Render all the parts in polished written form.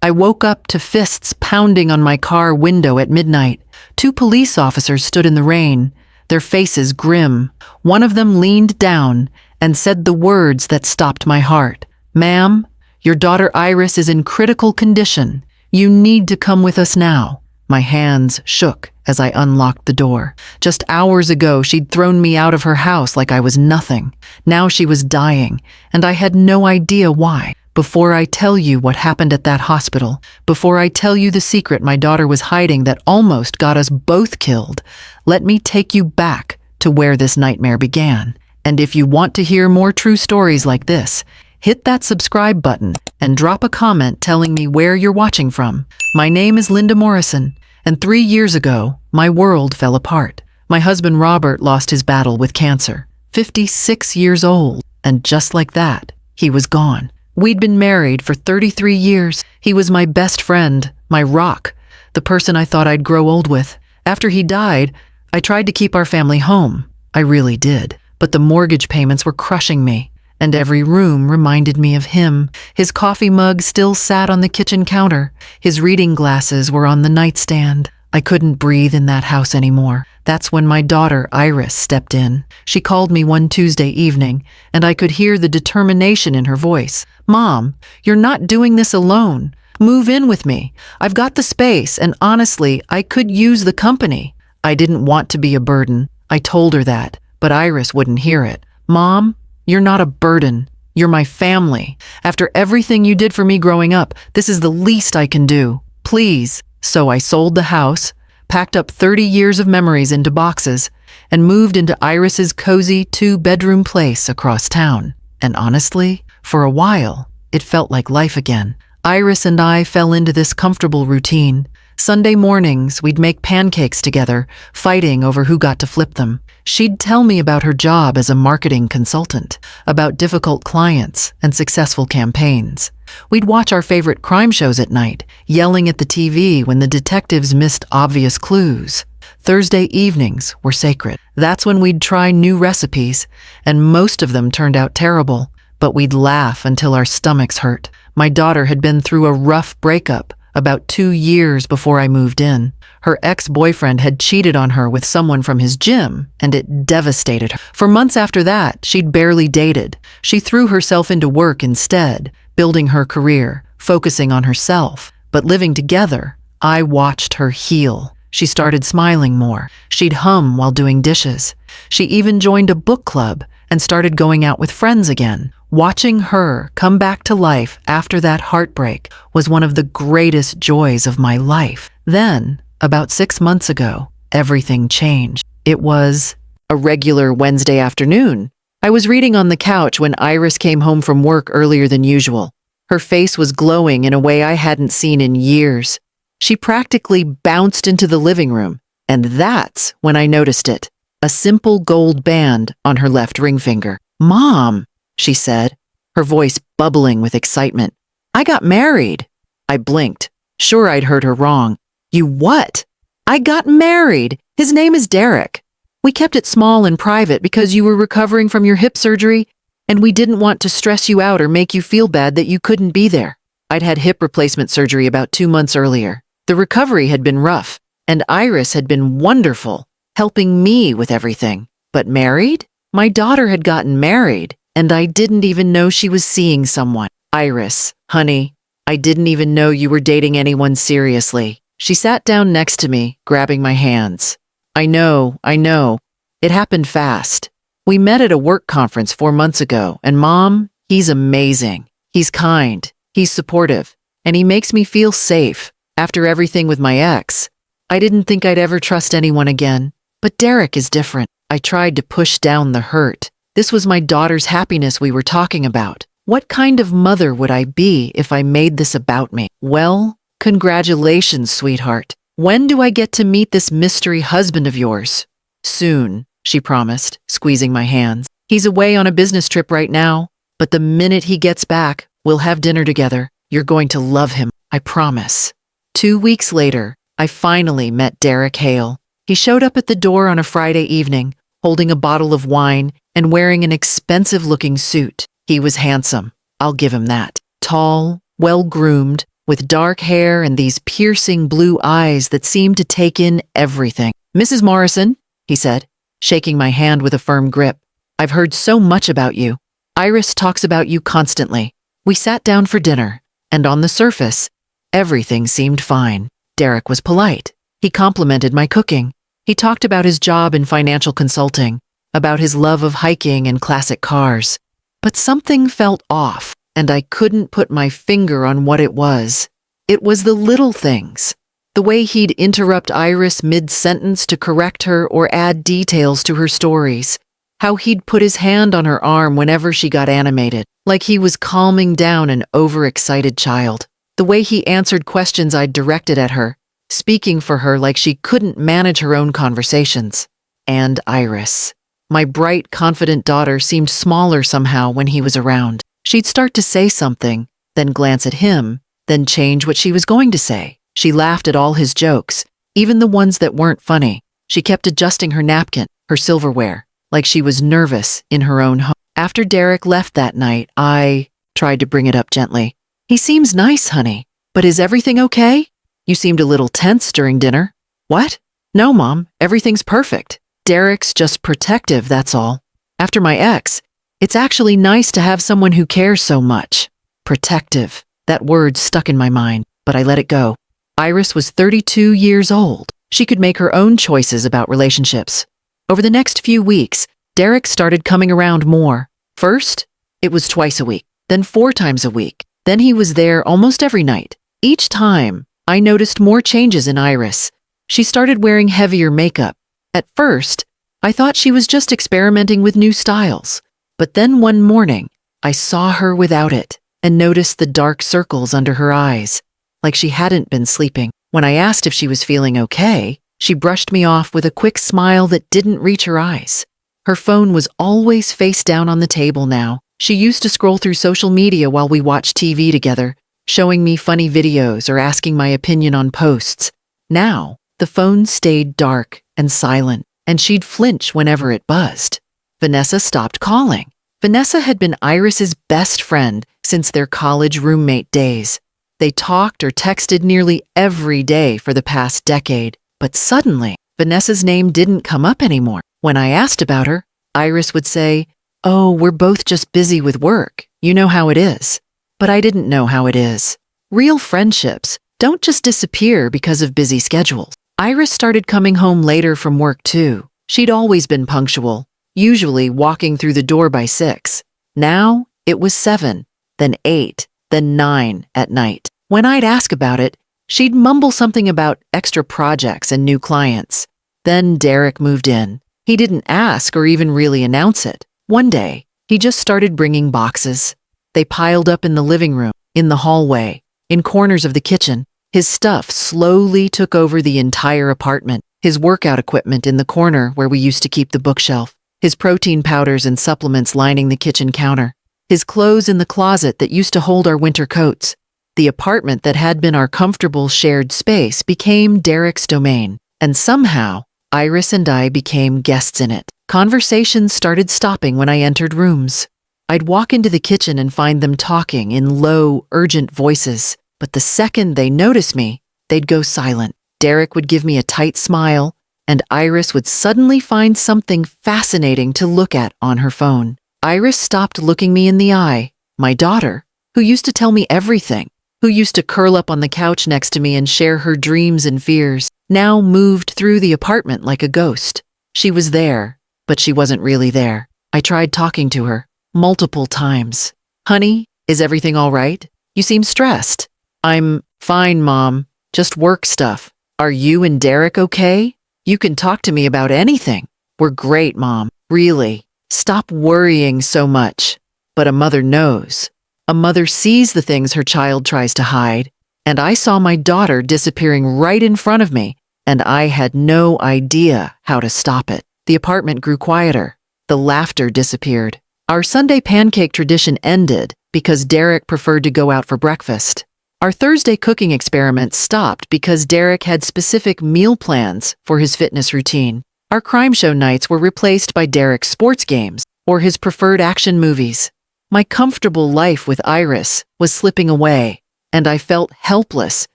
I woke up to fists pounding on my car window at midnight. 2 police officers stood in the rain, their faces grim. One of them leaned down and said the words that stopped my heart. "Ma'am, your daughter Iris is in critical condition. You need to come with us now." My hands shook as I unlocked the door. Just hours ago, she'd thrown me out of her house like I was nothing. Now she was dying, and I had no idea why. Before I tell you what happened at that hospital, before I tell you the secret my daughter was hiding that almost got us both killed, let me take you back to where this nightmare began. And if you want to hear more true stories like this, hit that subscribe button and drop a comment telling me where you're watching from. My name is Linda Morrison, and 3 years ago, my world fell apart. My husband Robert lost his battle with cancer, 56 years old, and just like that, he was gone. We'd been married for 33 years. He was my best friend, my rock, the person I thought I'd grow old with. After he died, I tried to keep our family home. I really did. But the mortgage payments were crushing me, and every room reminded me of him. His coffee mug still sat on the kitchen counter. His reading glasses were on the nightstand. I couldn't breathe in that house anymore. That's when my daughter, Iris, stepped in. She called me one Tuesday evening, and I could hear the determination in her voice. "Mom, you're not doing this alone. Move in with me. I've got the space, and honestly, I could use the company." I didn't want to be a burden. I told her that, but Iris wouldn't hear it. "Mom, you're not a burden. You're my family. After everything you did for me growing up, this is the least I can do. Please." So I sold the house, packed up 30 years of memories into boxes, and moved into Iris's cozy 2-bedroom place across town. And honestly, for a while, it felt like life again. Iris and I fell into this comfortable routine. Sunday mornings, we'd make pancakes together, fighting over who got to flip them. She'd tell me about her job as a marketing consultant, about difficult clients and successful campaigns. We'd watch our favorite crime shows at night, yelling at the TV when the detectives missed obvious clues. Thursday evenings were sacred. That's when we'd try new recipes, and most of them turned out terrible, but we'd laugh until our stomachs hurt. My daughter had been through a rough breakup about 2 years before I moved in. Her ex-boyfriend had cheated on her with someone from his gym, and it devastated her. For months after that, she'd barely dated. She threw herself into work instead, building her career, focusing on herself. But living together, I watched her heal. She started smiling more. She'd hum while doing dishes. She even joined a book club and started going out with friends again. Watching her come back to life after that heartbreak was one of the greatest joys of my life. Then, about 6 months ago, everything changed. It was a regular Wednesday afternoon. I was reading on the couch when Iris came home from work earlier than usual. Her face was glowing in a way I hadn't seen in years. She practically bounced into the living room, and that's when I noticed it. A simple gold band on her left ring finger. "Mom," she said, her voice bubbling with excitement. "I got married." I blinked. Sure, I'd heard her wrong. "You what?" "I got married. His name is Derek. We kept it small and private because you were recovering from your hip surgery, and we didn't want to stress you out or make you feel bad that you couldn't be there." I'd had hip replacement surgery about 2 months earlier. The recovery had been rough, and Iris had been wonderful, helping me with everything. But married? My daughter had gotten married, and I didn't even know she was seeing someone. "Iris, honey, I didn't even know you were dating anyone seriously." She sat down next to me, grabbing my hands. I know. It happened fast. We met at a work conference 4 months ago, and Mom, he's amazing. He's kind, he's supportive, and he makes me feel safe. After everything with my ex, I didn't think I'd ever trust anyone again. But Derek is different. I tried to push down the hurt. This was my daughter's happiness we were talking about. What kind of mother would I be if I made this about me? "Well, congratulations, sweetheart. When do I get to meet this mystery husband of yours?" "Soon," she promised, squeezing my hands. "He's away on a business trip right now, but the minute he gets back, we'll have dinner together. You're going to love him, I promise." 2 weeks later, I finally met Derek Hale. He showed up at the door on a Friday evening, holding a bottle of wine and wearing an expensive-looking suit. He was handsome, I'll give him that. Tall, well-groomed, with dark hair and these piercing blue eyes that seemed to take in everything. "Mrs. Morrison," he said, shaking my hand with a firm grip, "I've heard so much about you. Iris talks about you constantly." We sat down for dinner, and on the surface, everything seemed fine. Derek was polite. He complimented my cooking. He talked about his job in financial consulting, about his love of hiking and classic cars. But something felt off, and I couldn't put my finger on what it was. It was the little things. The way he'd interrupt Iris mid-sentence to correct her or add details to her stories. How he'd put his hand on her arm whenever she got animated, like he was calming down an overexcited child. The way he answered questions I'd directed at her, speaking for her like she couldn't manage her own conversations. And Iris. My bright, confident daughter seemed smaller somehow when he was around. She'd start to say something, then glance at him, then change what she was going to say. She laughed at all his jokes, even the ones that weren't funny. She kept adjusting her napkin, her silverware, like she was nervous in her own home. After Derek left that night, I tried to bring it up gently. "He seems nice, honey, but is everything okay? You seemed a little tense during dinner." "What? No, Mom, everything's perfect. Derek's just protective, that's all. After my ex, it's actually nice to have someone who cares so much." Protective. That word stuck in my mind, but I let it go. Iris was 32 years old. She could make her own choices about relationships. Over the next few weeks, Derek started coming around more. First, it was twice a week, then 4 times a week. Then he was there almost every night. Each time, I noticed more changes in Iris. She started wearing heavier makeup. At first, I thought she was just experimenting with new styles. But then one morning, I saw her without it and noticed the dark circles under her eyes, like she hadn't been sleeping. When I asked if she was feeling okay, she brushed me off with a quick smile that didn't reach her eyes. Her phone was always face down on the table now. She used to scroll through social media while we watched TV together, showing me funny videos or asking my opinion on posts. Now, the phone stayed dark and silent, and she'd flinch whenever it buzzed. Vanessa stopped calling. Vanessa had been Iris's best friend since their college roommate days. They talked or texted nearly every day for the past decade, but suddenly, Vanessa's name didn't come up anymore. When I asked about her, Iris would say, "Oh, we're both just busy with work. You know how it is." But I didn't know how it is. Real friendships don't just disappear because of busy schedules. Iris started coming home later from work too. She'd always been punctual, usually walking through the door by 6. Now, it was 7, then 8, then 9 at night. When I'd ask about it, she'd mumble something about extra projects and new clients. Then Derek moved in. He didn't ask or even really announce it. One day, he just started bringing boxes. They piled up in the living room, in the hallway, in corners of the kitchen. His stuff slowly took over the entire apartment. His workout equipment in the corner where we used to keep the bookshelf. His protein powders and supplements lining the kitchen counter. His clothes in the closet that used to hold our winter coats. The apartment that had been our comfortable shared space became Derek's domain. And somehow, Iris and I became guests in it. Conversations started stopping when I entered rooms. I'd walk into the kitchen and find them talking in low, urgent voices. But the second they noticed me, they'd go silent. Derek would give me a tight smile, and Iris would suddenly find something fascinating to look at on her phone. Iris stopped looking me in the eye. My daughter, who used to tell me everything, who used to curl up on the couch next to me and share her dreams and fears, now moved through the apartment like a ghost. She was there, but she wasn't really there. I tried talking to her multiple times. "Honey, is everything all right? You seem stressed." "I'm fine, Mom. Just work stuff." "Are you and Derek okay? You can talk to me about anything." "We're great, Mom. Really. Stop worrying so much." But a mother knows. A mother sees the things her child tries to hide, and I saw my daughter disappearing right in front of me, and I had no idea how to stop it. The apartment grew quieter. The laughter disappeared. Our Sunday pancake tradition ended because Derek preferred to go out for breakfast. Our Thursday cooking experiment stopped because Derek had specific meal plans for his fitness routine. Our crime show nights were replaced by Derek's sports games or his preferred action movies. My comfortable life with Iris was slipping away. and I felt helpless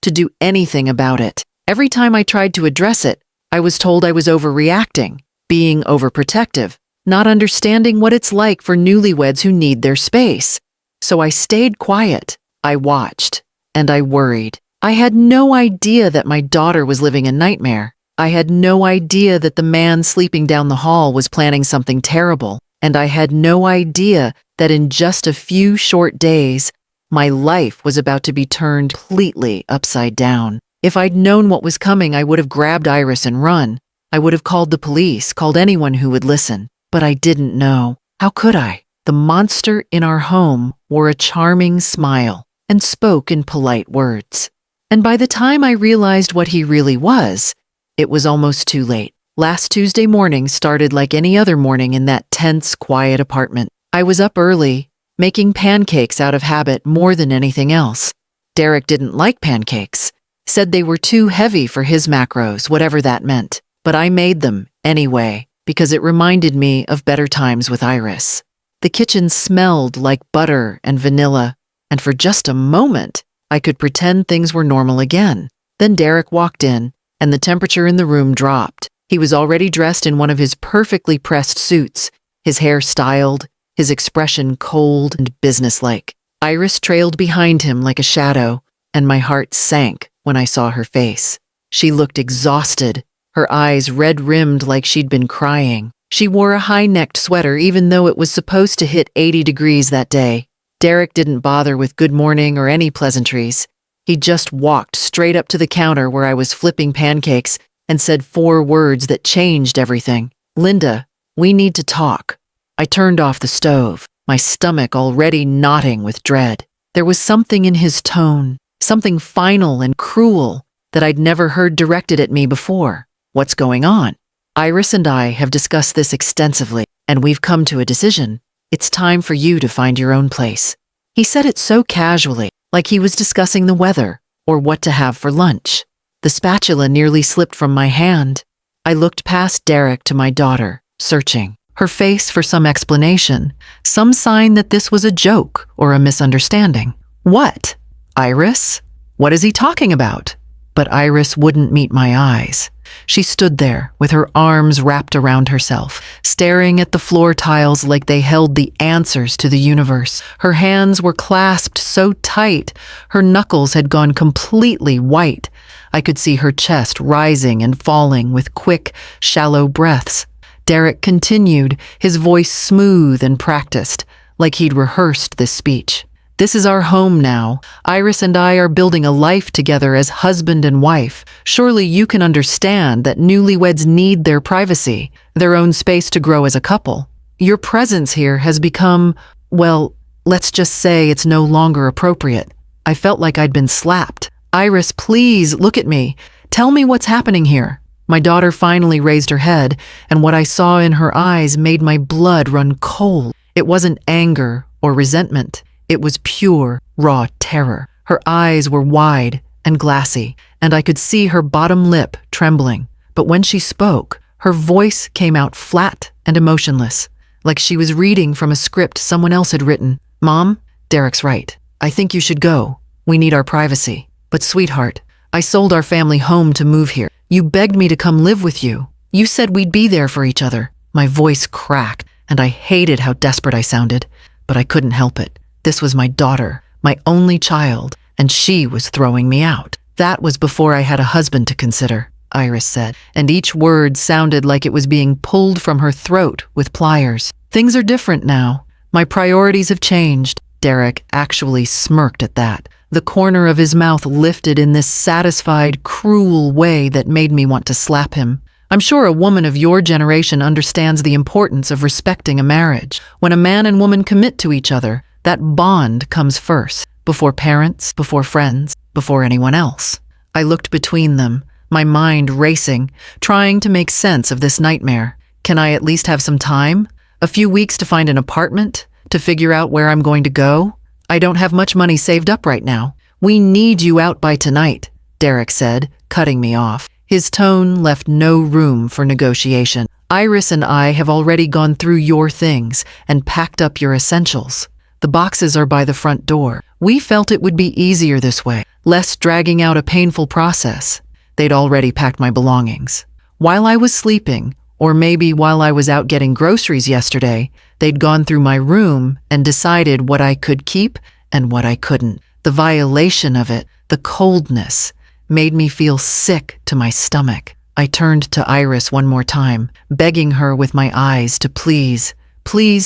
to do anything about it. Every time I tried to address it, I was told I was overreacting, being overprotective, not understanding what it's like for newlyweds who need their space. So I stayed quiet, I watched, and I worried. I had no idea that my daughter was living a nightmare. I had no idea that the man sleeping down the hall was planning something terrible. And I had no idea that in just a few short days, my life was about to be turned completely upside down. If I'd known what was coming, I would have grabbed Iris and run. I would have called the police, called anyone who would listen. But I didn't know. How could I? The monster in our home wore a charming smile and spoke in polite words. And by the time I realized what he really was, it was almost too late. Last Tuesday morning started like any other morning in that tense, quiet apartment. I was up early, making pancakes out of habit more than anything else. Derek didn't like pancakes, said they were too heavy for his macros, whatever that meant. But I made them anyway, because it reminded me of better times with Iris. The kitchen smelled like butter and vanilla, and for just a moment, I could pretend things were normal again. Then Derek walked in, and the temperature in the room dropped. He was already dressed in one of his perfectly pressed suits, his hair styled, his expression cold and businesslike. Iris trailed behind him like a shadow, and my heart sank when I saw her face. She looked exhausted, her eyes red-rimmed like she'd been crying. She wore a high-necked sweater even though it was supposed to hit 80 degrees that day. Derek didn't bother with good morning or any pleasantries. He just walked straight up to the counter where I was flipping pancakes and said 4 words that changed everything. "Linda, we need to talk." I turned off the stove, my stomach already knotting with dread. There was something in his tone, something final and cruel that I'd never heard directed at me before. "What's going on?" "Iris and I have discussed this extensively, and we've come to a decision. It's time for you to find your own place." He said it so casually, like he was discussing the weather or what to have for lunch. The spatula nearly slipped from my hand. I looked past Derek to my daughter, searching, her face for some explanation, some sign that this was a joke or a misunderstanding. "What? Iris? What is he talking about?" But Iris wouldn't meet my eyes. She stood there with her arms wrapped around herself, staring at the floor tiles like they held the answers to the universe. Her hands were clasped so tight, her knuckles had gone completely white. I could see her chest rising and falling with quick, shallow breaths. Derek continued, his voice smooth and practiced, like he'd rehearsed this speech. "This is our home now. Iris and I are building a life together as husband and wife. Surely you can understand that newlyweds need their privacy, their own space to grow as a couple. Your presence here has become, well, let's just say it's no longer appropriate." I felt like I'd been slapped. "Iris, please, look at me. Tell me what's happening here." My daughter finally raised her head, and what I saw in her eyes made my blood run cold. It wasn't anger or resentment. It was pure, raw terror. Her eyes were wide and glassy, and I could see her bottom lip trembling. But when she spoke, her voice came out flat and emotionless, like she was reading from a script someone else had written. "Mom, Derek's right. I think you should go. We need our privacy. But sweetheart, I sold our family home to move here. You begged me to come live with you. You said we'd be there for each other." My voice cracked, and I hated how desperate I sounded, but I couldn't help it. This was my daughter, my only child, and she was throwing me out. "That was before I had a husband to consider," Iris said, and each word sounded like it was being pulled from her throat with pliers. "Things are different now. My priorities have changed." Derek actually smirked at that. The corner of his mouth lifted in this satisfied, cruel way that made me want to slap him. "I'm sure a woman of your generation understands the importance of respecting a marriage. When a man and woman commit to each other, that bond comes first, before parents, before friends, before anyone else." I looked between them, my mind racing, trying to make sense of this nightmare. Can I at least have some time? A few weeks to find an apartment? To figure out where I'm going to go? I don't have much money saved up right now. "We need you out by tonight," Derek said, cutting me off. His tone left no room for negotiation. "Iris and I have already gone through your things and packed up your essentials." The boxes are by the front door. We felt it would be easier this way, less dragging out a painful process. They'd already packed my belongings. While I was sleeping, or maybe while I was out getting groceries yesterday, they'd gone through my room and decided what I could keep and what I couldn't. The violation of it, the coldness, made me feel sick to my stomach. I turned to Iris one more time, begging her with my eyes to please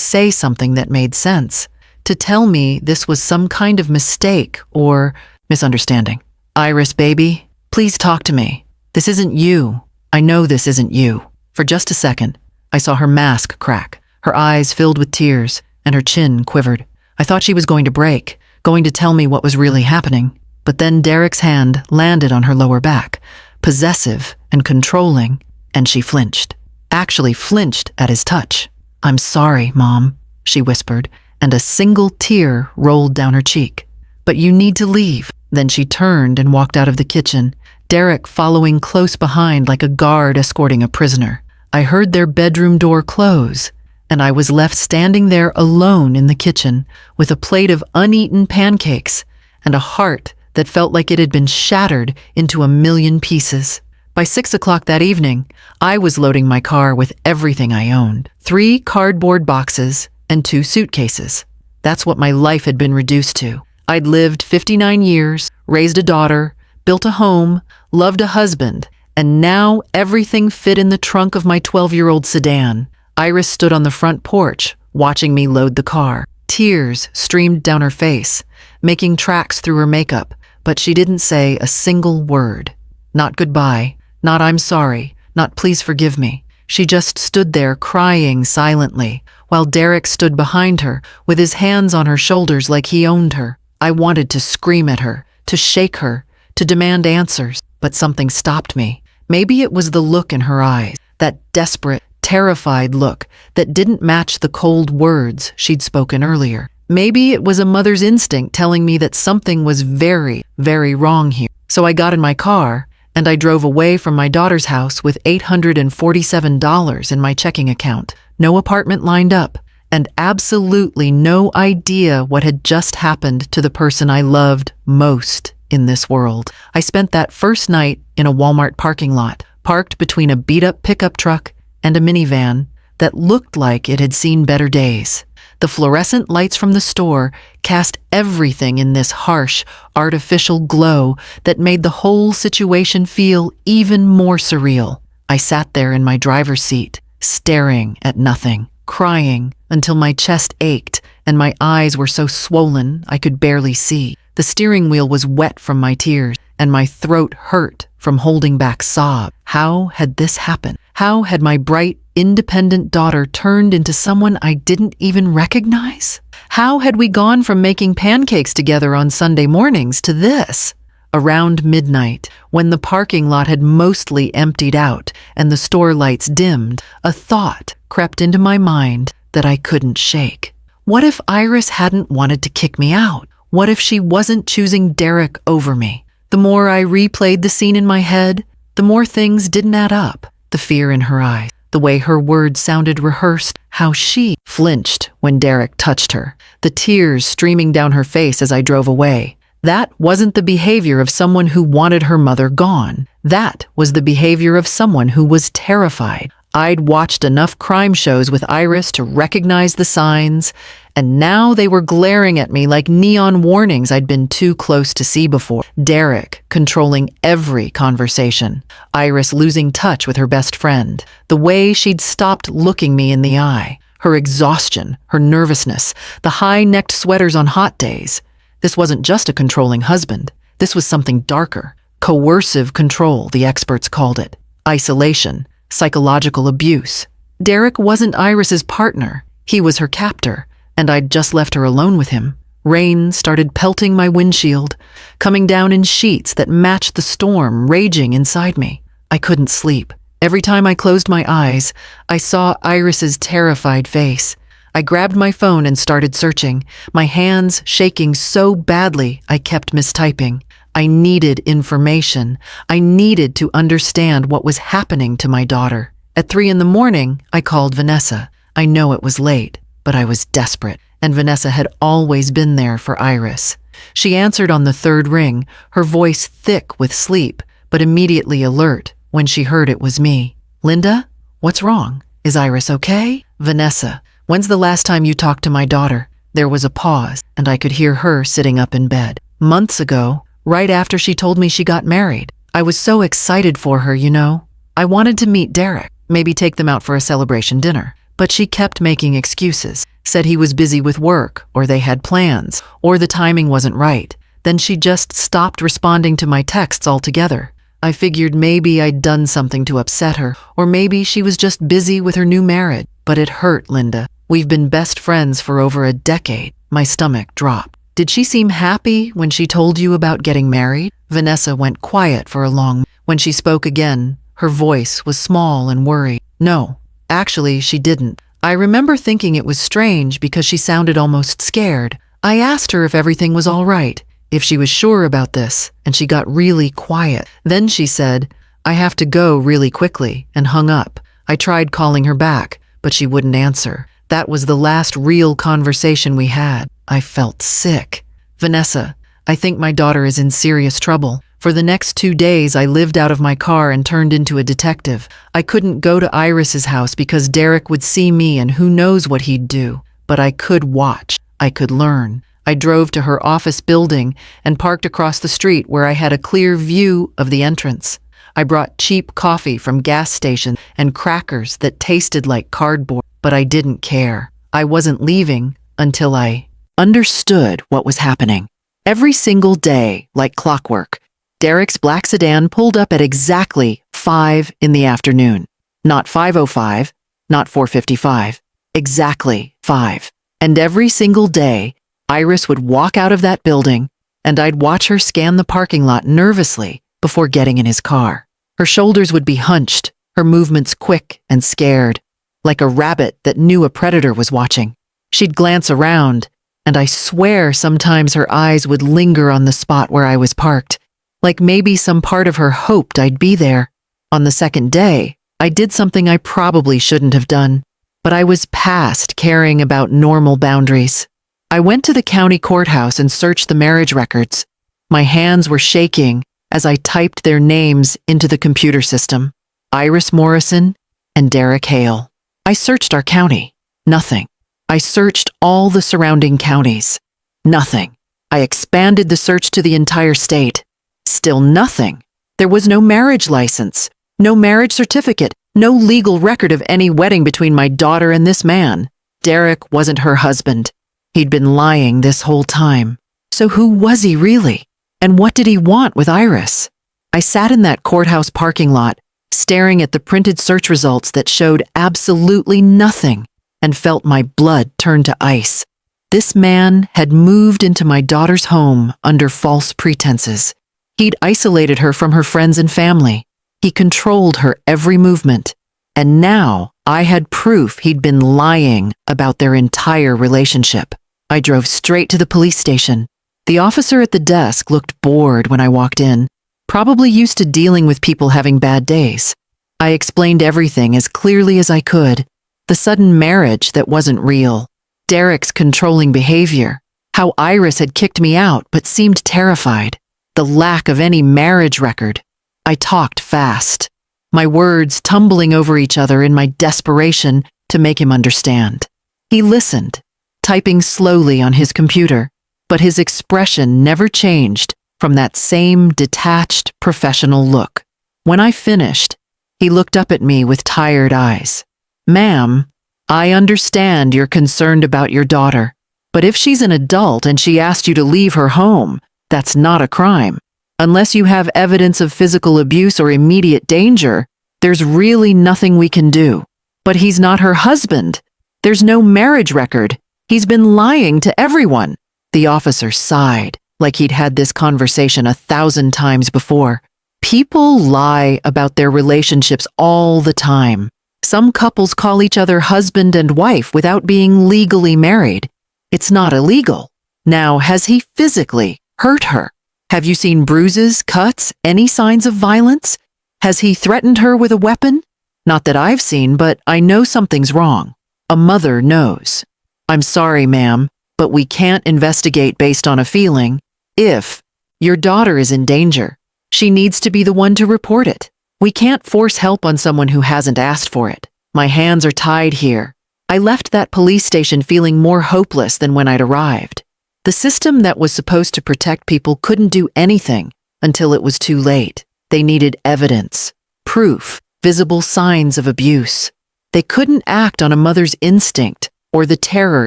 say something that made sense, to tell me this was some kind of mistake or misunderstanding. Iris, baby, please talk to me. This isn't you. I know this isn't you. For just a second, I saw her mask crack. Her eyes filled with tears, and her chin quivered. I thought she was going to break, going to tell me what was really happening. But then Derek's hand landed on her lower back, possessive and controlling, and she flinched. Actually flinched at his touch. "I'm sorry, Mom," she whispered, and a single tear rolled down her cheek. "But you need to leave." Then she turned and walked out of the kitchen, Derek following close behind like a guard escorting a prisoner. I heard their bedroom door close, and I was left standing there alone in the kitchen with a plate of uneaten pancakes and a heart that felt like it had been shattered into a million pieces. By 6 o'clock that evening, I was loading my car with everything I owned: 3 cardboard boxes and 2 suitcases. That's what my life had been reduced to. I'd lived 59 years, raised a daughter, built a home, loved a husband, and now everything fit in the trunk of my 12-year-old sedan. Iris stood on the front porch, watching me load the car. Tears streamed down her face, making tracks through her makeup, but she didn't say a single word. Not goodbye, not I'm sorry, not please forgive me. She just stood there crying silently, while Derek stood behind her, with his hands on her shoulders like he owned her. I wanted to scream at her, to shake her, to demand answers, but something stopped me. Maybe it was the look in her eyes, that desperate, terrified look that didn't match the cold words she'd spoken earlier. Maybe it was a mother's instinct telling me that something was very, very wrong here. So I got in my car, and I drove away from my daughter's house with $847 in my checking account, no apartment lined up, and absolutely no idea what had just happened to the person I loved most in this world. I spent that first night in a Walmart parking lot, parked between a beat-up pickup truck and a minivan that looked like it had seen better days. The fluorescent lights from the store cast everything in this harsh, artificial glow that made the whole situation feel even more surreal. I sat there in my driver's seat, staring at nothing, crying until my chest ached and my eyes were so swollen I could barely see. The steering wheel was wet from my tears, and my throat hurt from holding back sobs. How had this happened? How had my bright, independent daughter turned into someone I didn't even recognize? How had we gone from making pancakes together on Sunday mornings to this? Around midnight, when the parking lot had mostly emptied out and the store lights dimmed, a thought crept into my mind that I couldn't shake. What if Iris hadn't wanted to kick me out? What if she wasn't choosing Derek over me? The more I replayed the scene in my head, the more things didn't add up. The fear in her eyes, the way her words sounded rehearsed, how she flinched when Derek touched her, the tears streaming down her face as I drove away. That wasn't the behavior of someone who wanted her mother gone. That was the behavior of someone who was terrified. I'd watched enough crime shows with Iris to recognize the signs, and now they were glaring at me like neon warnings I'd been too close to see before. Derek controlling every conversation. Iris losing touch with her best friend. The way she'd stopped looking me in the eye. Her exhaustion, her nervousness, the high-necked sweaters on hot days. This wasn't just a controlling husband. This was something darker. Coercive control, the experts called it. Isolation. Psychological abuse. Derek wasn't Iris's partner. He was her captor, and I'd just left her alone with him. Rain started pelting my windshield, coming down in sheets that matched the storm raging inside me. I couldn't sleep. Every time I closed my eyes, I saw Iris's terrified face. I grabbed my phone and started searching, my hands shaking so badly I kept mistyping. I needed information. I needed to understand what was happening to my daughter. At 3 a.m, I called Vanessa. I know it was late, but I was desperate. and Vanessa had always been there for Iris. She answered on the third ring, her voice thick with sleep, but immediately alert when she heard it was me. "Linda, what's wrong? Is Iris okay?" "Vanessa, when's the last time you talked to my daughter?" There was a pause, and I could hear her sitting up in bed. "Months ago, right after she told me she got married. I was so excited for her, you know. I wanted to meet Derek, maybe take them out for a celebration dinner. But she kept making excuses, said he was busy with work, or they had plans, or the timing wasn't right. Then she just stopped responding to my texts altogether. I figured maybe I'd done something to upset her, or maybe she was just busy with her new marriage. But it hurt, Linda. We've been best friends for over a decade." My stomach dropped. "Did she seem happy when she told you about getting married?" Vanessa went quiet for a long. When she spoke again, her voice was small and worried. "No, actually, she didn't. I remember thinking it was strange because she sounded almost scared. I asked her if everything was all right, if she was sure about this, and she got really quiet. Then she said, 'I have to go really quickly,' and hung up. I tried calling her back, but she wouldn't answer. That was the last real conversation we had. I felt sick. Vanessa, I think my daughter is in serious trouble. For the next 2 days, I lived out of my car and turned into a detective. I couldn't go to Iris's house because Derek would see me and who knows what he'd do. But I could watch. I could learn. I drove to her office building and parked across the street where I had a clear view of the entrance. I brought cheap coffee from gas stations and crackers that tasted like cardboard, but I didn't care. I wasn't leaving until I understood what was happening. Every single day, like clockwork, Derek's black sedan pulled up at exactly 5 in the afternoon. Not 5:05, not 4:55, exactly 5. And every single day, Iris would walk out of that building, and I'd watch her scan the parking lot nervously before getting in his car. Her shoulders would be hunched, her movements quick and scared, like a rabbit that knew a predator was watching. She'd glance around, and I swear sometimes her eyes would linger on the spot where I was parked, like maybe some part of her hoped I'd be there. On the second day, I did something I probably shouldn't have done, but I was past caring about normal boundaries. I went to the county courthouse and searched the marriage records. My hands were shaking as I typed their names into the computer system. Iris Morrison and Derek Hale. I searched our county. Nothing. I searched all the surrounding counties. Nothing. I expanded the search to the entire state. Still nothing. There was no marriage license, no marriage certificate, no legal record of any wedding between my daughter and this man. Derek wasn't her husband. He'd been lying this whole time. So who was he really? And what did he want with Iris? I sat in that courthouse parking lot, staring at the printed search results that showed absolutely nothing, and felt my blood turn to ice. This man had moved into my daughter's home under false pretenses. He'd isolated her from her friends and family. He controlled her every movement. And now I had proof he'd been lying about their entire relationship. I drove straight to the police station. The officer at the desk looked bored when I walked in, probably used to dealing with people having bad days. I explained everything as clearly as I could. The sudden marriage that wasn't real, Derek's controlling behavior, how Iris had kicked me out but seemed terrified, the lack of any marriage record. I talked fast, my words tumbling over each other in my desperation to make him understand. He listened, typing slowly on his computer, but his expression never changed from that same detached, professional look. When I finished, he looked up at me with tired eyes. "Ma'am, I understand you're concerned about your daughter, but if she's an adult and she asked you to leave her home, that's not a crime. Unless you have evidence of physical abuse or immediate danger, there's really nothing we can do. But he's not her husband. There's no marriage record. He's been lying to everyone." The officer sighed, like he'd had this conversation 1,000 times before. People lie about their relationships all the time. Some couples call each other husband and wife without being legally married. It's not illegal. Now, has he physically hurt her? Have you seen bruises, cuts, any signs of violence? Has he threatened her with a weapon? Not that I've seen, but I know something's wrong. A mother knows. I'm sorry, ma'am, but we can't investigate based on a feeling. If your daughter is in danger, she needs to be the one to report it. We can't force help on someone who hasn't asked for it. My hands are tied here. I left that police station feeling more hopeless than when I'd arrived. The system that was supposed to protect people couldn't do anything until it was too late. They needed evidence, proof, visible signs of abuse. They couldn't act on a mother's instinct or the terror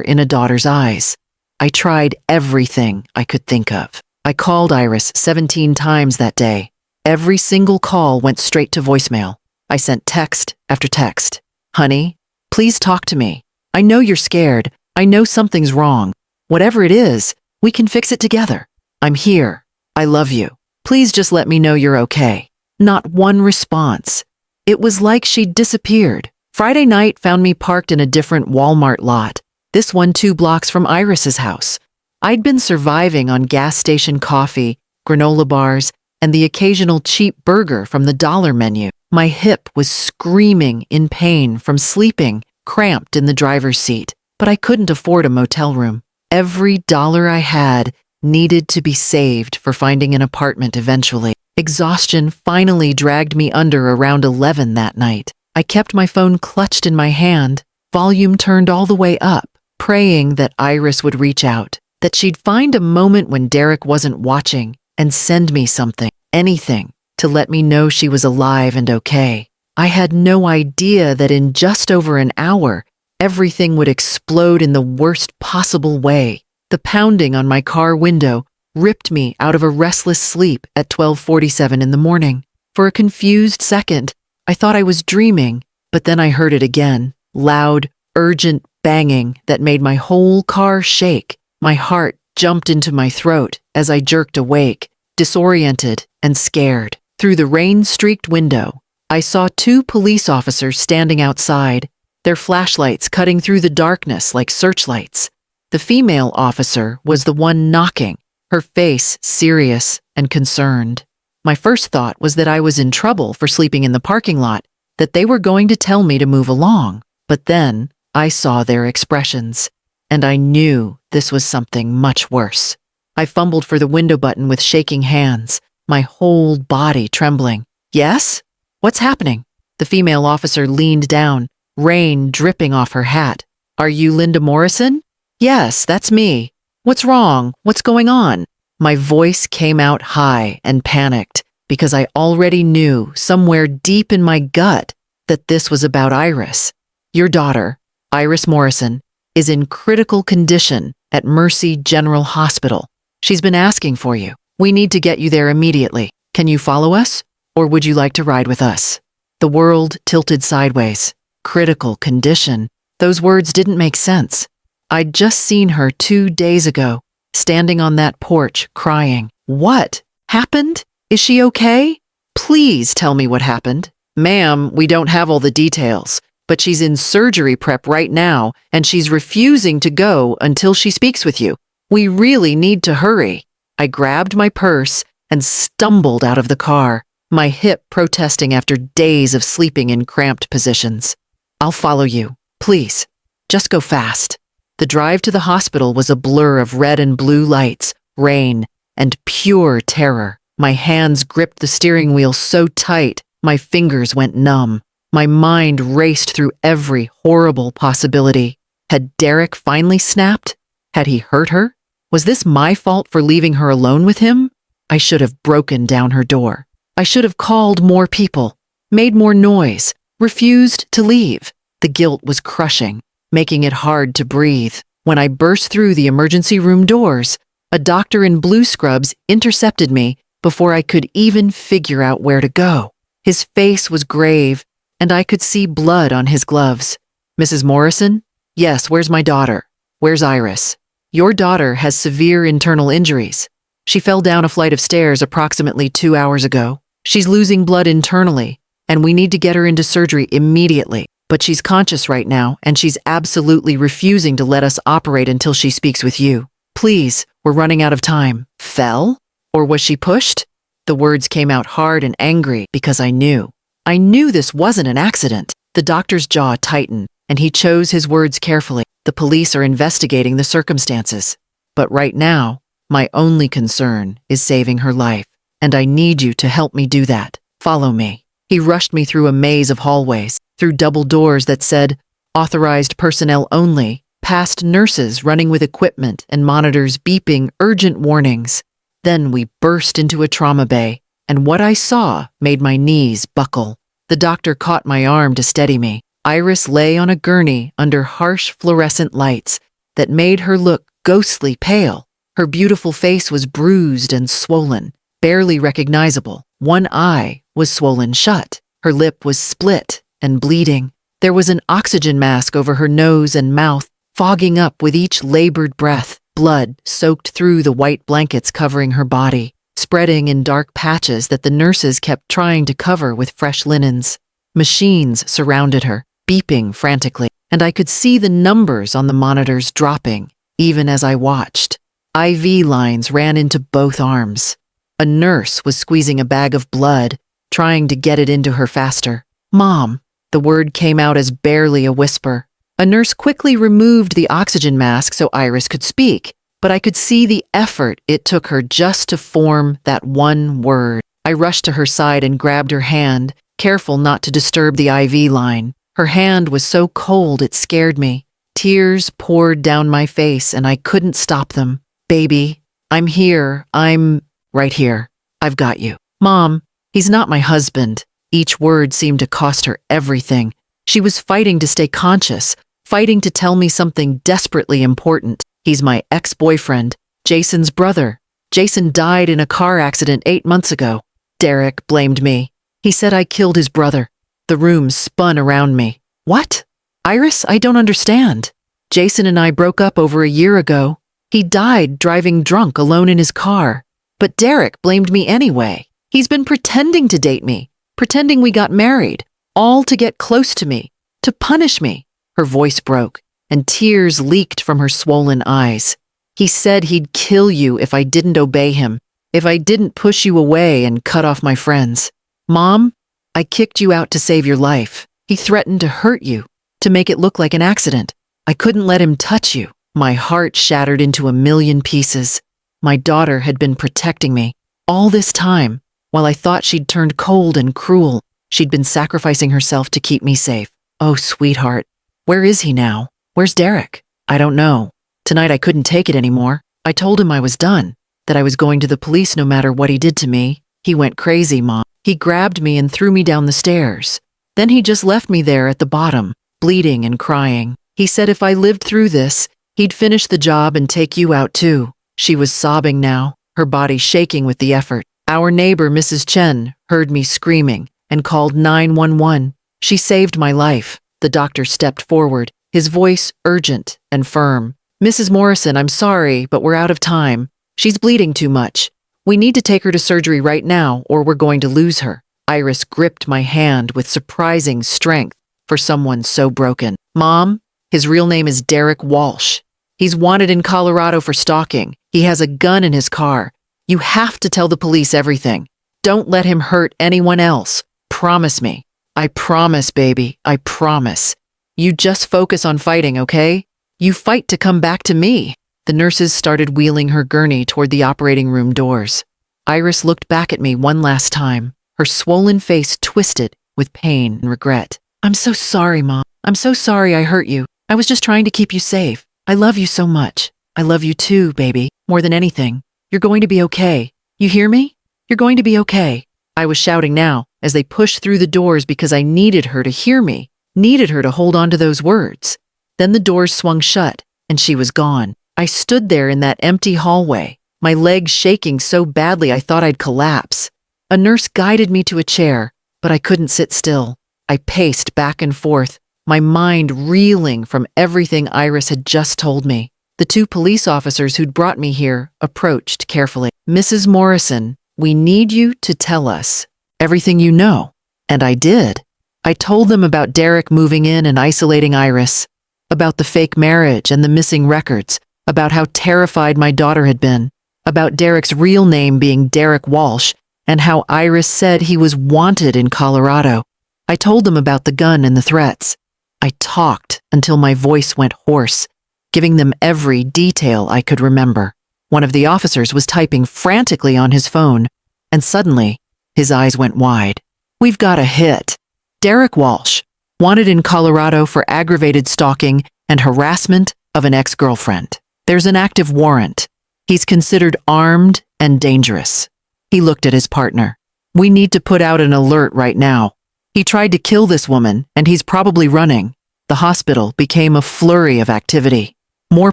in a daughter's eyes. I tried everything I could think of. I called Iris 17 times that day. Every single call went straight to voicemail. I sent text after text. Honey, please talk to me. I know you're scared. I know something's wrong. Whatever it is, we can fix it together. I'm here. I love you. Please just let me know you're okay. Not one response. It was like she'd disappeared. Friday night found me parked in a different Walmart lot, this one 2 blocks from Iris's house. I'd been surviving on gas station coffee, granola bars, and the occasional cheap burger from the dollar menu. My hip was screaming in pain from sleeping, cramped in the driver's seat, but I couldn't afford a motel room. Every dollar I had needed to be saved for finding an apartment eventually. Exhaustion finally dragged me under around 11 that night. I kept my phone clutched in my hand, volume turned all the way up, praying that Iris would reach out, that she'd find a moment when Derek wasn't watching and send me something, anything, to let me know she was alive and okay. I had no idea that in just over an hour, everything would explode in the worst possible way. The pounding on my car window ripped me out of a restless sleep at 12:47 in the morning. For a confused second, I thought I was dreaming, but then I heard it again, loud, urgent banging that made my whole car shake. My heart jumped into my throat as I jerked awake, disoriented and scared. Through the rain-streaked window, I saw 2 police officers standing outside, their flashlights cutting through the darkness like searchlights. The female officer was the one knocking, her face serious and concerned. My first thought was that I was in trouble for sleeping in the parking lot, that they were going to tell me to move along. But then I saw their expressions, and I knew this was something much worse. I fumbled for the window button with shaking hands, my whole body trembling. Yes? What's happening? The female officer leaned down, rain dripping off her hat. Are you Linda Morrison? Yes, that's me. What's wrong? What's going on? My voice came out high and panicked because I already knew somewhere deep in my gut that this was about Iris. Your daughter, Iris Morrison, is in critical condition at Mercy General Hospital. She's been asking for you. We need to get you there immediately. Can you follow us? Or would you like to ride with us? The world tilted sideways. Critical condition. Those words didn't make sense. I'd just seen her 2 days ago, standing on that porch, crying. What happened? Is she okay? Please tell me what happened. Ma'am, we don't have all the details, but she's in surgery prep right now, and she's refusing to go until she speaks with you. We really need to hurry. I grabbed my purse and stumbled out of the car, my hip protesting after days of sleeping in cramped positions. I'll follow you. Please, just go fast. The drive to the hospital was a blur of red and blue lights, rain, and pure terror. My hands gripped the steering wheel so tight, my fingers went numb. My mind raced through every horrible possibility. Had Derek finally snapped? Had he hurt her? Was this my fault for leaving her alone with him? I should have broken down her door. I should have called more people, made more noise, refused to leave. The guilt was crushing, making it hard to breathe. When I burst through the emergency room doors, a doctor in blue scrubs intercepted me before I could even figure out where to go. His face was grave, and I could see blood on his gloves. Mrs. Morrison? Yes, where's my daughter? Where's Iris? Your daughter has severe internal injuries. She fell down a flight of stairs approximately 2 hours ago. She's losing blood internally, and we need to get her into surgery immediately. But she's conscious right now, and she's absolutely refusing to let us operate until she speaks with you. Please, we're running out of time. Fell? Or was she pushed? The words came out hard and angry because I knew. I knew this wasn't an accident. The doctor's jaw tightened, and he chose his words carefully. The police are investigating the circumstances. But right now, my only concern is saving her life, and I need you to help me do that. Follow me." He rushed me through a maze of hallways, through double doors that said, "Authorized personnel only," past nurses running with equipment and monitors beeping urgent warnings. Then we burst into a trauma bay, and what I saw made my knees buckle. The doctor caught my arm to steady me. Iris lay on a gurney under harsh fluorescent lights that made her look ghostly pale. Her beautiful face was bruised and swollen, barely recognizable. One eye was swollen shut. Her lip was split and bleeding. There was an oxygen mask over her nose and mouth, fogging up with each labored breath. Blood soaked through the white blankets covering her body, spreading in dark patches that the nurses kept trying to cover with fresh linens. Machines surrounded her, beeping frantically, and I could see the numbers on the monitors dropping, even as I watched. IV lines ran into both arms. A nurse was squeezing a bag of blood, trying to get it into her faster. "Mom," the word came out as barely a whisper. A nurse quickly removed the oxygen mask so Iris could speak, but I could see the effort it took her just to form that one word. I rushed to her side and grabbed her hand, careful not to disturb the IV line. Her hand was so cold it scared me. Tears poured down my face and I couldn't stop them. "Baby, I'm here. I'm right here. I've got you." "Mom, he's not my husband." Each word seemed to cost her everything. She was fighting to stay conscious, fighting to tell me something desperately important. "He's my ex-boyfriend, Jason's brother. Jason died in a car accident 8 months ago." Derek blamed me. He said I killed his brother. The room spun around me. "What? Iris, I don't understand. Jason and I broke up over a year ago. He died driving drunk alone in his car. But Derek blamed me anyway. He's been pretending to date me, pretending we got married, all to get close to me, to punish me." Her voice broke, and tears leaked from her swollen eyes. "He said he'd kill you if I didn't obey him, if I didn't push you away and cut off my friends. Mom, I kicked you out to save your life. He threatened to hurt you, to make it look like an accident. I couldn't let him touch you." My heart shattered into a million pieces. My daughter had been protecting me. All this time, while I thought she'd turned cold and cruel, she'd been sacrificing herself to keep me safe. Oh, sweetheart. Where is he now? Where's Derek? I don't know. Tonight I couldn't take it anymore. I told him I was done, that I was going to the police no matter what he did to me. He went crazy, Mom. He grabbed me and threw me down the stairs. Then he just left me there at the bottom, bleeding and crying. He said if I lived through this, he'd finish the job and take you out too. She was sobbing now, her body shaking with the effort. Our neighbor, Mrs. Chen, heard me screaming and called 911. She saved my life. The doctor stepped forward, his voice urgent and firm. "Mrs. Morrison, I'm sorry, but we're out of time. She's bleeding too much. We need to take her to surgery right now or we're going to lose her." Iris gripped my hand with surprising strength for someone so broken. "Mom, his real name is Derek Walsh. He's wanted in Colorado for stalking. He has a gun in his car. You have to tell the police everything. Don't let him hurt anyone else. Promise me." "I promise, baby. I promise. You just focus on fighting, okay? You fight to come back to me." The nurses started wheeling her gurney toward the operating room doors. Iris looked back at me one last time, her swollen face twisted with pain and regret. "I'm so sorry, Mom. I'm so sorry I hurt you. I was just trying to keep you safe. I love you so much. I love you too, baby, more than anything. You're going to be okay. You hear me? You're going to be okay." I was shouting now as they pushed through the doors because I needed her to hear me, needed her to hold on to those words. Then the doors swung shut and she was gone. I stood there in that empty hallway, my legs shaking so badly I thought I'd collapse. A nurse guided me to a chair, but I couldn't sit still. I paced back and forth, my mind reeling from everything Iris had just told me. The 2 police officers who'd brought me here approached carefully. "Mrs. Morrison, we need you to tell us everything you know." And I did. I told them about Derek moving in and isolating Iris, about the fake marriage and the missing records, about how terrified my daughter had been, about Derek's real name being Derek Walsh, and how Iris said he was wanted in Colorado. I told them about the gun and the threats. I talked until my voice went hoarse, giving them every detail I could remember. One of the officers was typing frantically on his phone, and suddenly, his eyes went wide. "We've got a hit. Derek Walsh, wanted in Colorado for aggravated stalking and harassment of an ex-girlfriend. There's an active warrant. He's considered armed and dangerous." He looked at his partner. "We need to put out an alert right now. He tried to kill this woman, and he's probably running." The hospital became a flurry of activity. More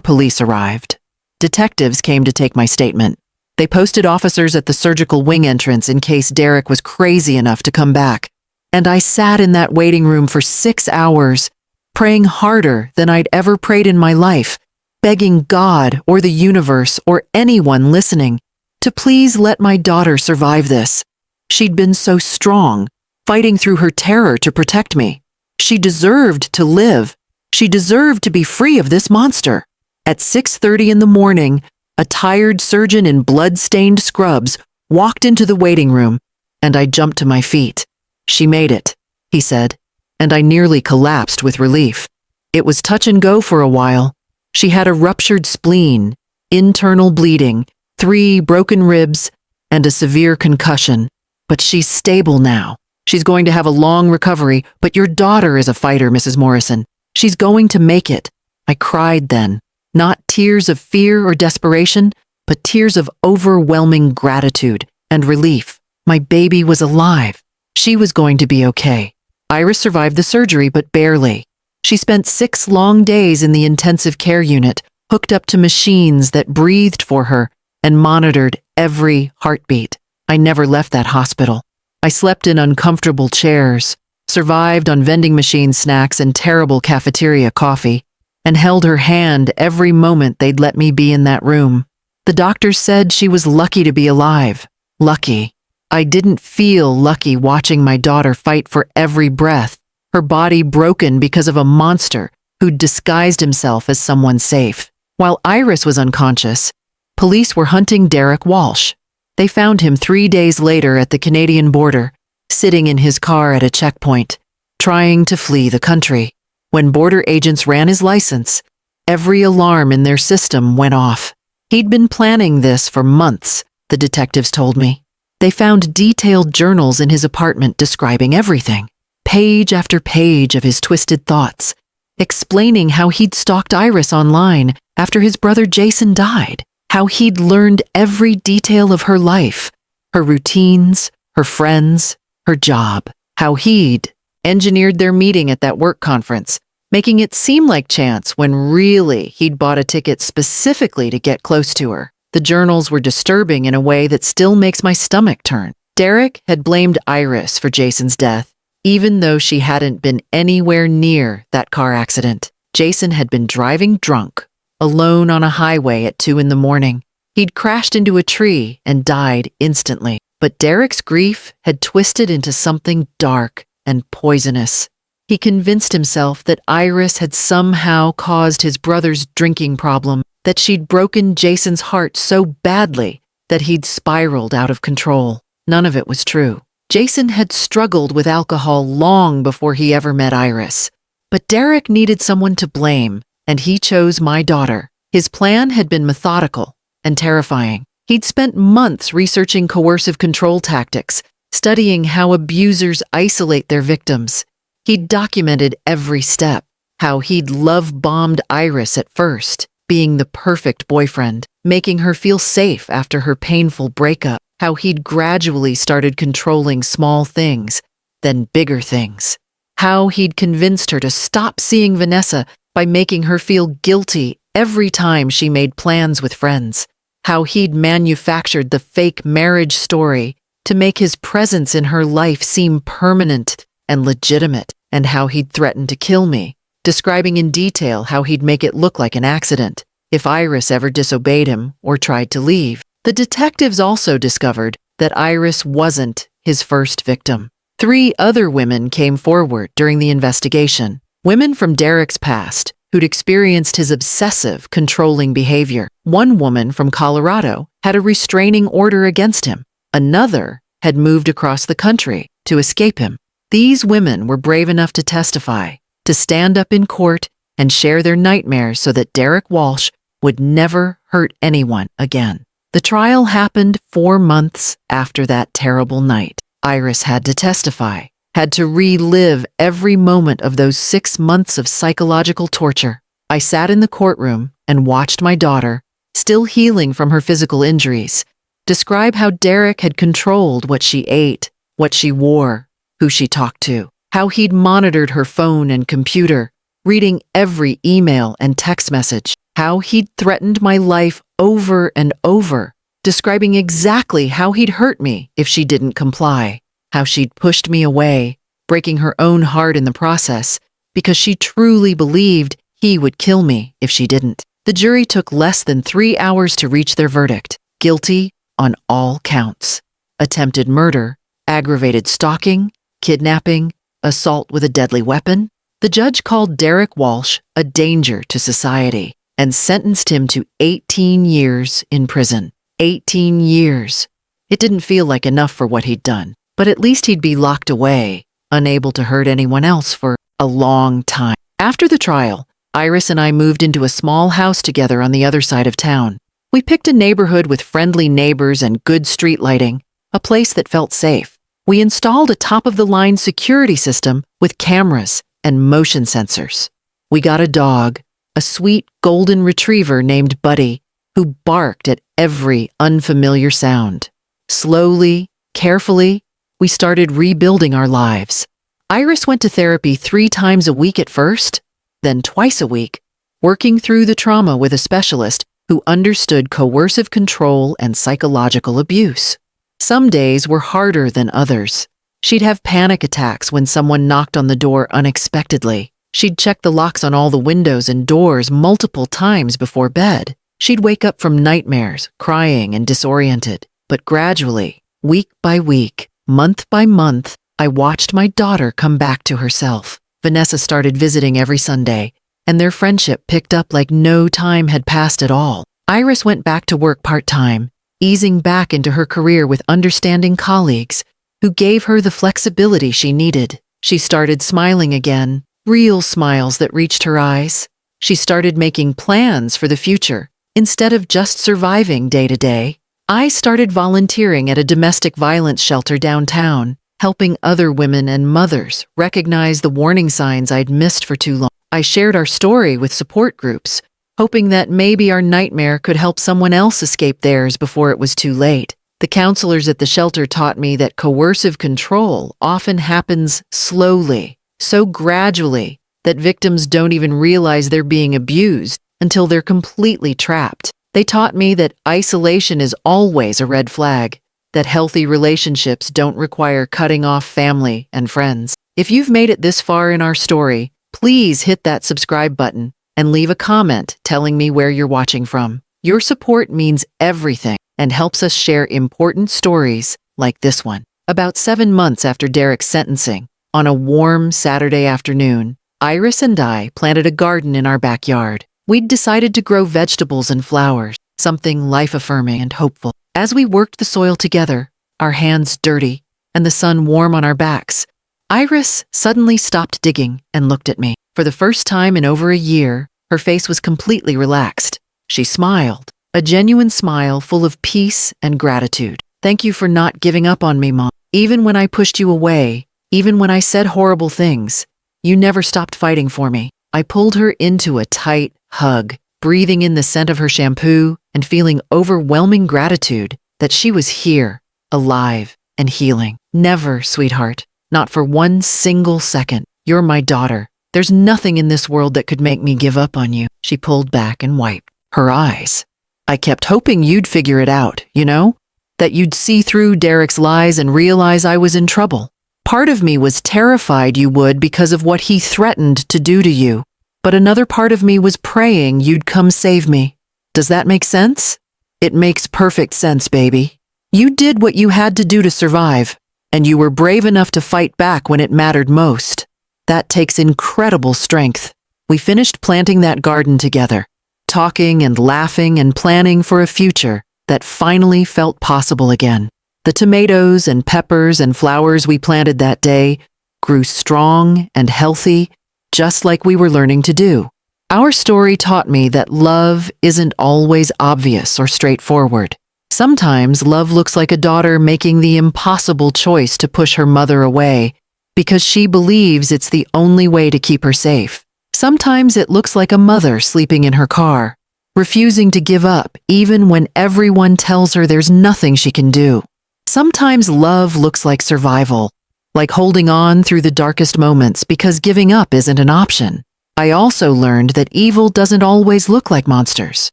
police arrived. Detectives came to take my statement. They posted officers at the surgical wing entrance in case Derek was crazy enough to come back. And I sat in that waiting room for 6 hours, praying harder than I'd ever prayed in my life, begging God or the universe or anyone listening to please let my daughter survive this. She'd been so strong, fighting through her terror to protect me. She deserved to live. She deserved to be free of this monster. At 6:30 in the morning, a tired surgeon in blood-stained scrubs walked into the waiting room, and I jumped to my feet. "She made it," he said, and I nearly collapsed with relief. It was touch and go for a while. She had a ruptured spleen, internal bleeding, 3 broken ribs, and a severe concussion. But she's stable now. She's going to have a long recovery, but your daughter is a fighter, Mrs. Morrison. She's going to make it. I cried then. Not tears of fear or desperation, but tears of overwhelming gratitude and relief. My baby was alive. She was going to be okay. Iris survived the surgery, but barely. She spent 6 long days in the intensive care unit, hooked up to machines that breathed for her and monitored every heartbeat. I never left that hospital. I slept in uncomfortable chairs, survived on vending machine snacks and terrible cafeteria coffee, and held her hand every moment they'd let me be in that room. The doctors said she was lucky to be alive. Lucky. I didn't feel lucky watching my daughter fight for every breath, her body broken because of a monster who'd disguised himself as someone safe. While Iris was unconscious, police were hunting Derek Walsh. They found him 3 days later at the Canadian border, sitting in his car at a checkpoint, trying to flee the country. When border agents ran his license, every alarm in their system went off. He'd been planning this for months, the detectives told me. They found detailed journals in his apartment describing everything, page after page of his twisted thoughts, explaining how he'd stalked Iris online after his brother Jason died, how he'd learned every detail of her life, her routines, her friends, her job, how he'd engineered their meeting at that work conference, making it seem like chance when really he'd bought a ticket specifically to get close to her. The journals were disturbing in a way that still makes my stomach turn. Derek had blamed Iris for Jason's death, even though she hadn't been anywhere near that car accident. Jason had been driving drunk, alone on a highway at 2 in the morning. He'd crashed into a tree and died instantly. But Derek's grief had twisted into something dark and poisonous. He convinced himself that Iris had somehow caused his brother's drinking problem, that she'd broken Jason's heart so badly that he'd spiraled out of control. None of it was true. Jason had struggled with alcohol long before he ever met Iris. But Derek needed someone to blame, and he chose my daughter. His plan had been methodical and terrifying. He'd spent months researching coercive control tactics, studying how abusers isolate their victims. He'd documented every step, how he'd love-bombed Iris at first, being the perfect boyfriend, making her feel safe after her painful breakup, how he'd gradually started controlling small things, then bigger things, how he'd convinced her to stop seeing Vanessa by making her feel guilty every time she made plans with friends, how he'd manufactured the fake marriage story to make his presence in her life seem permanent and legitimate, and how he'd threatened to kill me, describing in detail how he'd make it look like an accident if Iris ever disobeyed him or tried to leave. The detectives also discovered that Iris wasn't his first victim. 3 other women came forward during the investigation, women from Derek's past who'd experienced his obsessive, controlling behavior. One woman from Colorado had a restraining order against him. Another had moved across the country to escape him. These women were brave enough to testify, to stand up in court and share their nightmares so that Derek Walsh would never hurt anyone again. The trial happened 4 months after that terrible night. Iris had to testify, had to relive every moment of those 6 months of psychological torture. I sat in the courtroom and watched my daughter, still healing from her physical injuries, describe how Derek had controlled what she ate, what she wore, who she talked to, how he'd monitored her phone and computer, reading every email and text message, how he'd threatened my life over and over, describing exactly how he'd hurt me if she didn't comply, how she'd pushed me away, breaking her own heart in the process, because she truly believed he would kill me if she didn't. The jury took less than 3 hours to reach their verdict: guilty on all counts. Attempted murder, aggravated stalking, kidnapping, assault with a deadly weapon. The judge called Derek Walsh a danger to society and sentenced him to 18 years in prison. 18 years. It didn't feel like enough for what he'd done, but at least he'd be locked away, unable to hurt anyone else for a long time. After the trial, Iris and I moved into a small house together on the other side of town. We picked a neighborhood with friendly neighbors and good street lighting, a place that felt safe. We installed a top-of-the-line security system with cameras and motion sensors. We got a dog, a sweet golden retriever named Buddy, who barked at every unfamiliar sound. Slowly, carefully, we started rebuilding our lives. Iris went to therapy 3 times a week at first, then twice a week, working through the trauma with a specialist who understood coercive control and psychological abuse. Some days were harder than others. She'd have panic attacks when someone knocked on the door unexpectedly. She'd check the locks on all the windows and doors multiple times before bed. She'd wake up from nightmares, crying and disoriented. But gradually, week by week, month by month, I watched my daughter come back to herself. Vanessa started visiting every Sunday, and their friendship picked up like no time had passed at all. Iris went back to work part-time, easing back into her career with understanding colleagues who gave her the flexibility she needed. She started smiling again, real smiles that reached her eyes. She started making plans for the future instead of just surviving day to day. I started volunteering at a domestic violence shelter downtown, helping other women and mothers recognize the warning signs I'd missed for too long. I shared our story with support groups, hoping that maybe our nightmare could help someone else escape theirs before it was too late. The counselors at the shelter taught me that coercive control often happens slowly, so gradually that victims don't even realize they're being abused until they're completely trapped. They taught me that isolation is always a red flag, that healthy relationships don't require cutting off family and friends. If you've made it this far in our story, please hit that subscribe button and leave a comment telling me where you're watching from. Your support means everything and helps us share important stories like this one. About 7 months after Derek's sentencing, on a warm Saturday afternoon, Iris and I planted a garden in our backyard. We'd decided to grow vegetables and flowers, something life-affirming and hopeful. As we worked the soil together, our hands dirty and the sun warm on our backs, Iris suddenly stopped digging and looked at me. For the first time in over a year, her face was completely relaxed. She smiled, a genuine smile full of peace and gratitude. "Thank you for not giving up on me, Mom. Even when I pushed you away, even when I said horrible things, you never stopped fighting for me." I pulled her into a tight hug, breathing in the scent of her shampoo and feeling overwhelming gratitude that she was here, alive and healing. "Never, sweetheart. Not for one single second. You're my daughter. There's nothing in this world that could make me give up on you." She pulled back and wiped her eyes. "I kept hoping you'd figure it out, you know? That you'd see through Derek's lies and realize I was in trouble. Part of me was terrified you would because of what he threatened to do to you. But another part of me was praying you'd come save me. Does that make sense?" "It makes perfect sense, baby. You did what you had to do to survive, and you were brave enough to fight back when it mattered most. That takes incredible strength." We finished planting that garden together, talking and laughing and planning for a future that finally felt possible again. The tomatoes and peppers and flowers we planted that day grew strong and healthy, just like we were learning to do. Our story taught me that love isn't always obvious or straightforward. Sometimes love looks like a daughter making the impossible choice to push her mother away because she believes it's the only way to keep her safe. Sometimes it looks like a mother sleeping in her car, refusing to give up even when everyone tells her there's nothing she can do. Sometimes love looks like survival, like holding on through the darkest moments because giving up isn't an option. I also learned that evil doesn't always look like monsters.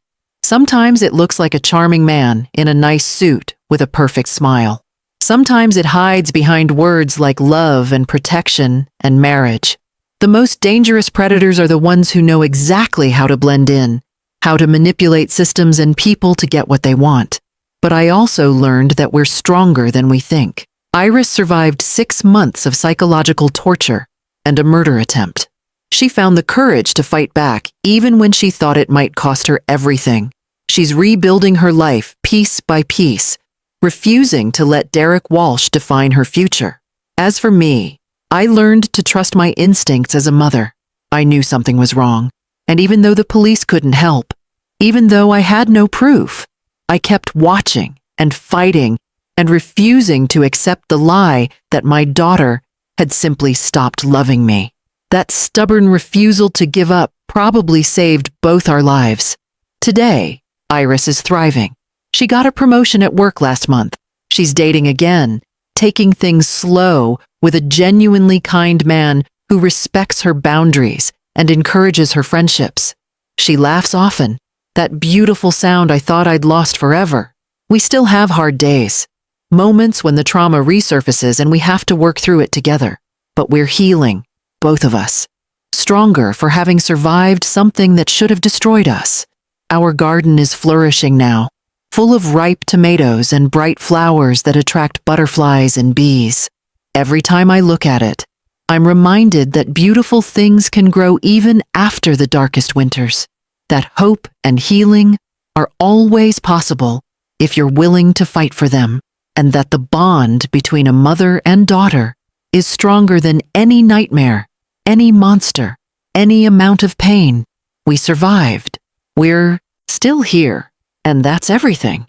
Sometimes it looks like a charming man in a nice suit with a perfect smile. Sometimes it hides behind words like love and protection and marriage. The most dangerous predators are the ones who know exactly how to blend in, how to manipulate systems and people to get what they want. But I also learned that we're stronger than we think. Iris survived 6 months of psychological torture and a murder attempt. She found the courage to fight back even when she thought it might cost her everything. She's rebuilding her life piece by piece, refusing to let Derek Walsh define her future. As for me, I learned to trust my instincts as a mother. I knew something was wrong, and even though the police couldn't help, even though I had no proof, I kept watching and fighting and refusing to accept the lie that my daughter had simply stopped loving me. That stubborn refusal to give up probably saved both our lives. Today, Iris is thriving. She got a promotion at work last month. She's dating again, taking things slow with a genuinely kind man who respects her boundaries and encourages her friendships. She laughs often, that beautiful sound I thought I'd lost forever. We still have hard days, moments when the trauma resurfaces and we have to work through it together. But we're healing, both of us, stronger for having survived something that should have destroyed us. Our garden is flourishing now, full of ripe tomatoes and bright flowers that attract butterflies and bees. Every time I look at it, I'm reminded that beautiful things can grow even after the darkest winters, that hope and healing are always possible if you're willing to fight for them, and that the bond between a mother and daughter is stronger than any nightmare, any monster, any amount of pain. We survived. We're still here, and that's everything.